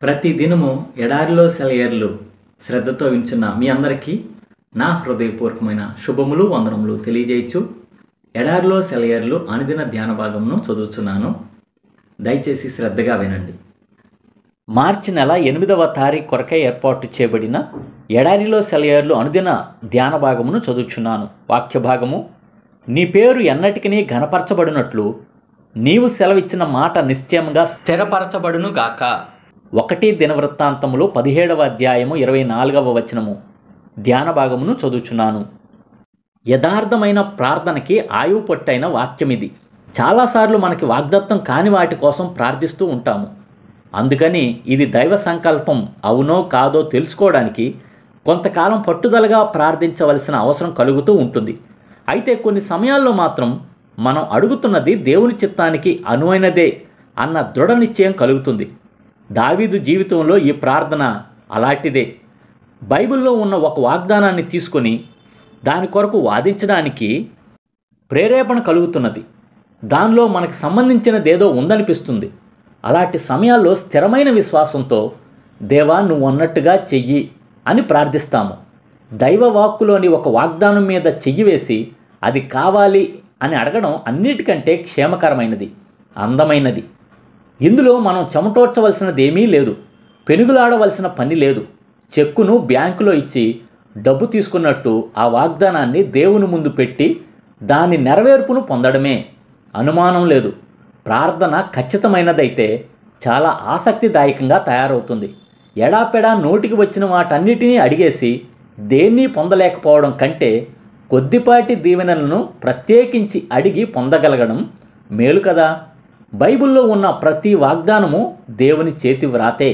ప్రతి దినము ఎడారిలో సెలయేర్లు శ్రద్ధతో వింటున్న మీ అందరికీ నా హృదయపూర్వకమైన శుభములు వందనములు తెలియజేయచ్చు. ఎడారిలో సెలయేర్లు అనుదిన ధ్యాన భాగమును చదువుతున్నాను. దయచేసి శ్రద్ధగా వినండి. మార్చి నెల 8వ తారీఖు కొరకై ఏర్పాటు చేయబడిన ఎడారిలో సెలయేర్లు అనుదిన ధ్యాన భాగమును చదువుచున్నాను. వాక్య భాగము: నీ పేరు ఎన్నటికీ ఘనపరచబడినట్లు నీవు సెలవిచ్చిన మాట నిశ్చయంగా స్థిరపరచబడును గాక. 1 దినవృత్తాంతములు 17వ అధ్యాయము 24వ వచనము ధ్యాన భాగమును చదువుచున్నాను. యథార్థమైన ప్రార్థనకి ఆయువు పట్టైన వాక్యం ఇది. చాలాసార్లు మనకి వాగ్దత్తం కాని వాటి కోసం ప్రార్థిస్తూ ఉంటాము. అందుకని ఇది దైవ సంకల్పం అవునో కాదో తెలుసుకోవడానికి కొంతకాలం పట్టుదలగా ప్రార్థించవలసిన అవసరం కలుగుతూ ఉంటుంది. అయితే కొన్ని సమయాల్లో మాత్రం మనం అడుగుతున్నది దేవుని చిత్తానికి అనువైనదే అన్న దృఢ నిశ్చయం కలుగుతుంది. దావీదు జీవితంలో ఈ ప్రార్థన అలాంటిదే. బైబిల్లో ఉన్న ఒక వాగ్దానాన్ని తీసుకొని దాని కొరకు వాదించడానికి ప్రేరేపణ కలుగుతున్నది. దానిలో మనకు సంబంధించినదేదో ఉందనిపిస్తుంది. అలాంటి సమయాల్లో స్థిరమైన విశ్వాసంతో దేవా నువ్వు అన్నట్టుగా చెయ్యి అని ప్రార్థిస్తాము. దైవ వాక్కులోని ఒక వాగ్దానం మీద చెయ్యి వేసి అది కావాలి అని అడగడం అన్నిటికంటే క్షేమకరమైనది, అందమైనది. ఇందులో మనం చెమటోడ్చవలసినది ఏమీ లేదు, పెనుగులాడవలసిన పని లేదు. చెక్కును బ్యాంకులో ఇచ్చి డబ్బు తీసుకున్నట్టు ఆ వాగ్దానాన్ని దేవుని ముందు పెట్టి దాని నెరవేర్పును పొందడమే. అనుమానం లేదు. ప్రార్థన ఖచ్చితమైనదైతే చాలా ఆసక్తిదాయకంగా తయారవుతుంది. ఎడాపెడా నోటికి వచ్చిన వాటన్నిటినీ అడిగేసి దేన్ని పొందలేకపోవడం కంటే కొద్దిపాటి దీవెనలను ప్రత్యేకించి అడిగి పొందగలగడం మేలు కదా. బైబిల్లో ఉన్న ప్రతి వాగ్దానము దేవుని చేతి వ్రాతే.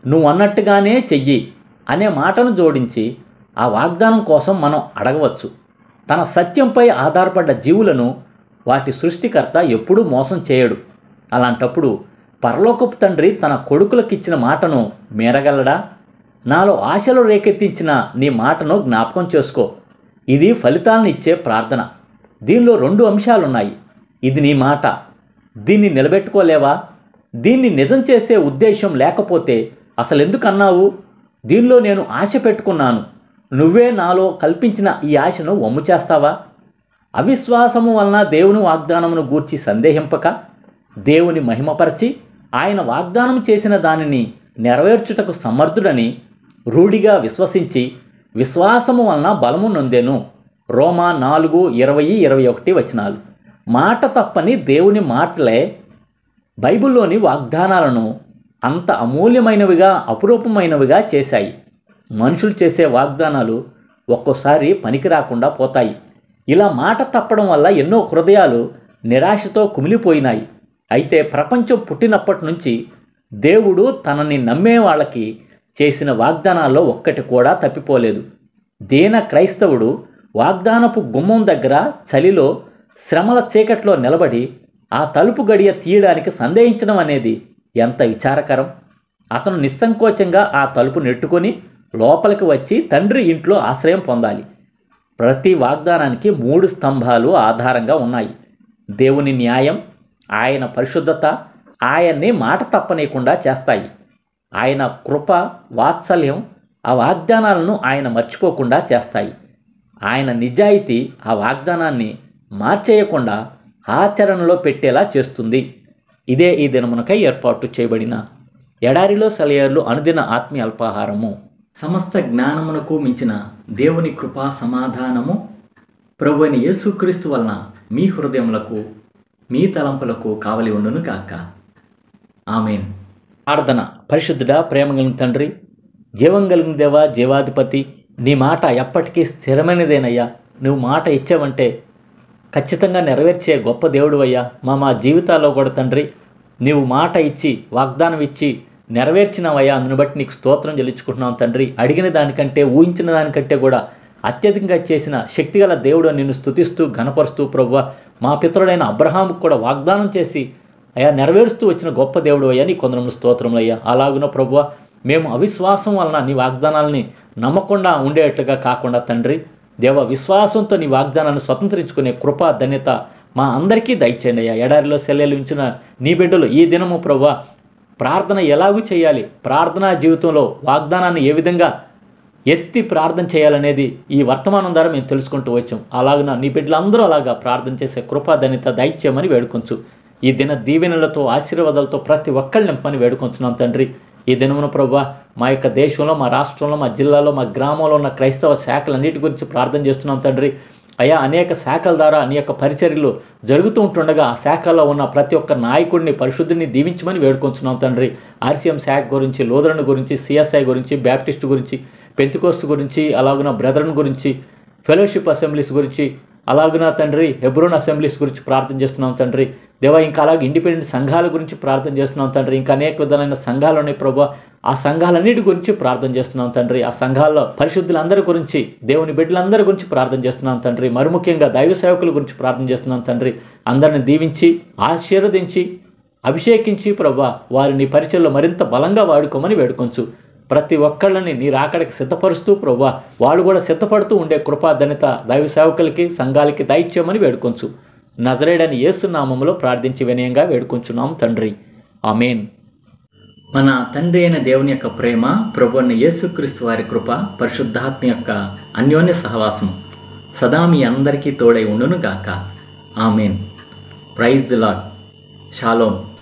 నువ్వు అన్నట్టుగానే చెయ్యి అనే మాటను జోడించి ఆ వాగ్దానం కోసం మనం అడగవచ్చు. తన సత్యంపై ఆధారపడ్డ జీవులను వాటి సృష్టికర్త ఎప్పుడూ మోసం చేయడు. అలాంటప్పుడు పరలోకపు తండ్రి తన కొడుకులకిచ్చిన మాటను మీరగలడా? నాలో ఆశలు రేకెత్తించిన నీ మాటను జ్ఞాపకం చేసుకో. ఇది ఫలితాలను ఇచ్చే ప్రార్థన. దీనిలో 2 అంశాలున్నాయి. ఇది నీ మాట, దీన్ని నిలబెట్టుకోలేవా? దీన్ని నిజం చేసే ఉద్దేశం లేకపోతే అసలెందుకు అన్నావు? దీనిలో నేను ఆశ పెట్టుకున్నాను, నువ్వే నాలో కల్పించిన ఈ ఆశను వమ్ము చేస్తావా? అవిశ్వాసము వలన దేవుని వాగ్దానమును గూర్చి సందేహింపక దేవుని మహిమపరిచి ఆయన వాగ్దానం చేసిన దానిని నెరవేర్చుటకు సమర్థుడని రూఢిగా విశ్వసించి విశ్వాసము వలన బలము నొందెను. రోమా 4:20-21 వచనాలు. మాట తప్పని దేవుని మాటలే బైబిల్లోని వాగ్దానాలను అంత అమూల్యమైనవిగా, అపురూపమైనవిగా చేశాయి. మనుషులు చేసే వాగ్దానాలు ఒక్కోసారి పనికి రాకుండా పోతాయి. ఇలా మాట తప్పడం వల్ల ఎన్నో హృదయాలు నిరాశతో కుమిలిపోయినాయి. అయితే ప్రపంచం పుట్టినప్పటి నుంచి దేవుడు తనని నమ్మే వాళ్ళకి చేసిన వాగ్దానాల్లో ఒక్కటి కూడా తప్పిపోలేదు. దీన క్రైస్తవుడు వాగ్దానపు గుమ్మం దగ్గర చలిలో శ్రమల చీకట్లో నిలబడి ఆ తలుపు గడియ తీయడానికి సందేహించడం అనేది ఎంత విచారకరం. అతను నిస్సంకోచంగా ఆ తలుపు నెట్టుకొని లోపలికి వచ్చి తండ్రి ఇంట్లో ఆశ్రయం పొందాలి. ప్రతి వాగ్దానానికి 3 స్తంభాలు ఆధారంగా ఉన్నాయి. దేవుని న్యాయం, ఆయన పరిశుద్ధత ఆయన్ని మాట తప్పనీయకుండా చేస్తాయి. ఆయన కృప, వాత్సల్యం ఆ వాగ్దానాలను ఆయన మర్చిపోకుండా చేస్తాయి. ఆయన నిజాయితీ ఆ వాగ్దానాన్ని మార్చేయకుండా ఆచరణలో పెట్టేలా చేస్తుంది. ఇదే ఈ దినమునకై ఏర్పాటు చేయబడిన ఎడారిలో సెలయేర్లు అనుదిన ఆత్మీయ అల్పాహారము. సమస్త జ్ఞానమునకు మించిన దేవుని కృపా సమాధానము ప్రభువైన యేసుక్రీస్తు వలన మీ హృదయములకు, మీ తలంపులకు కావలి ఉండును గాక. ఆమేన్. ప్రార్థన. పరిశుద్ధుడా, ప్రేమ కలిగిన తండ్రి, జీవం కలిగిన దేవా, జీవాధిపతి, నీ మాట ఎప్పటికీ స్థిరమైనదేనయ్యా. నువ్వు మాట ఇచ్చావంటే ఖచ్చితంగా నెరవేర్చే గొప్ప దేవుడు అయ్యా. మా జీవితాల్లో కూడా తండ్రి నీవు మాట ఇచ్చి, వాగ్దానం ఇచ్చి నెరవేర్చినావయ్యా. అందుని బట్టి నీకు స్తోత్రం చెల్లించుకుంటున్నాం తండ్రి. అడిగిన దానికంటే, ఊహించిన దానికంటే కూడా అత్యధికంగా చేసిన శక్తిగల దేవుడు నిన్ను స్తుతిస్తూ ఘనపరుస్తూ ప్రభువా, మా పితరుడైన అబ్రహాముకు కూడా వాగ్దానం చేసి అయ్యా నెరవేరుస్తూ వచ్చిన గొప్ప దేవుడు అయ్యా, నీ కొందరము స్తోత్రములు అయ్యా. అలాగున ప్రభువా, మేము అవిశ్వాసం వలన నీ వాగ్దానాలని నమ్మకుండా ఉండేట్టుగా కాకుండా తండ్రి దేవ, విశ్వాసంతో నీ వాగ్దానాన్ని స్వతంత్రించుకునే కృప, ధన్యత మా అందరికీ దయచేయండి అయ్యా. ఎడారిలో సెలయేర్లు ఉంచిన నీ బిడ్డలు ఈ దినము ప్రభువా ప్రార్థన ఎలాగూ చేయాలి, ప్రార్థనా జీవితంలో వాగ్దానాన్ని ఏ విధంగా ఎత్తి ప్రార్థన చేయాలనేది ఈ వర్తమానం ద్వారా మేము తెలుసుకుంటూ వచ్చాం. అలాగున నీ బిడ్డలందరూ అలాగా ప్రార్థన చేసే కృపాధన్యత దయచేయమని వేడుకొంచు. ఈ దిన దీవెనలతో ఆశీర్వాదాలతో ప్రతి ఒక్కళ్ళు నింపని వేడుకొంచున్నాం తండ్రి. ఈ దినమున ప్రభువా మా యొక్క దేశంలో, మా రాష్ట్రంలో, మా జిల్లాలో, మా గ్రామంలో ఉన్న క్రైస్తవ శాఖలన్నిటి గురించి ప్రార్థన చేస్తున్నాం తండ్రి. అయా, అనేక శాఖల ద్వారా నీ యొక్క పరిచర్యలు జరుగుతూ ఉంటుండగా ఆ శాఖల్లో ఉన్న ప్రతి ఒక్క నాయకుడిని, పరిశుద్ధిని దీవించమని వేడుకొంచున్నాం తండ్రి. ఆర్సీఎం శాఖ గురించి, లూథరన్ గురించి, సిఎస్ఐ గురించి, బ్యాప్టిస్ట్ గురించి, పెంతెకోస్తు గురించి, అలాగున బ్రదరన్ గురించి, ఫెలోషిప్ అసెంబ్లీస్ గురించి, అలాగున తండ్రి హెబ్రోన్ అసెంబ్లీస్ గురించి ప్రార్థన చేస్తున్నాం తండ్రి. దేవా, ఇంకా అలాగే ఇండిపెండెంట్ సంఘాల గురించి ప్రార్థన చేస్తున్నాం తండ్రి. ఇంకా అనేక విధాలైన సంఘాలు ఉన్నాయి ప్రభా, ఆ సంఘాలన్నిటి గురించి ప్రార్థన చేస్తున్నాం తండ్రి. ఆ సంఘాల్లో పరిశుద్ధులందరి గురించి, దేవుని బిడ్డలందరి గురించి ప్రార్థన చేస్తున్నాం తండ్రి. మరి ముఖ్యంగా దైవ సేవకుల గురించి ప్రార్థన చేస్తున్నాం తండ్రి. అందరిని దీవించి, ఆశీర్వదించి, అభిషేకించి ప్రభా వారిని పరిచయలో మరింత బలంగా వాడుకోమని వేడుకొంచు. ప్రతి ఒక్కళ్ళని నీ రాకడికి సిద్ధపరుస్తూ ప్రభువా వాళ్ళు కూడా సిద్ధపడుతూ ఉండే కృపాధన్యత దైవ సేవకులకి, సంఘాలకి దయచేయమని వేడుకొంచు. నజరేయుడైన యేసు నామములో ప్రార్థించి వినయంగా వేడుకొంచున్నాం తండ్రి. ఆమేన్. మన తండ్రి అయిన దేవుని యొక్క ప్రేమ, ప్రభువైన యేసుక్రీస్తు వారి కృప, పరిశుద్ధాత్మ యొక్క అన్యోన్య సహవాసం సదా మీ అందరికీ తోడై ఉండును గాక. Amen. Praise the Lord. Shalom.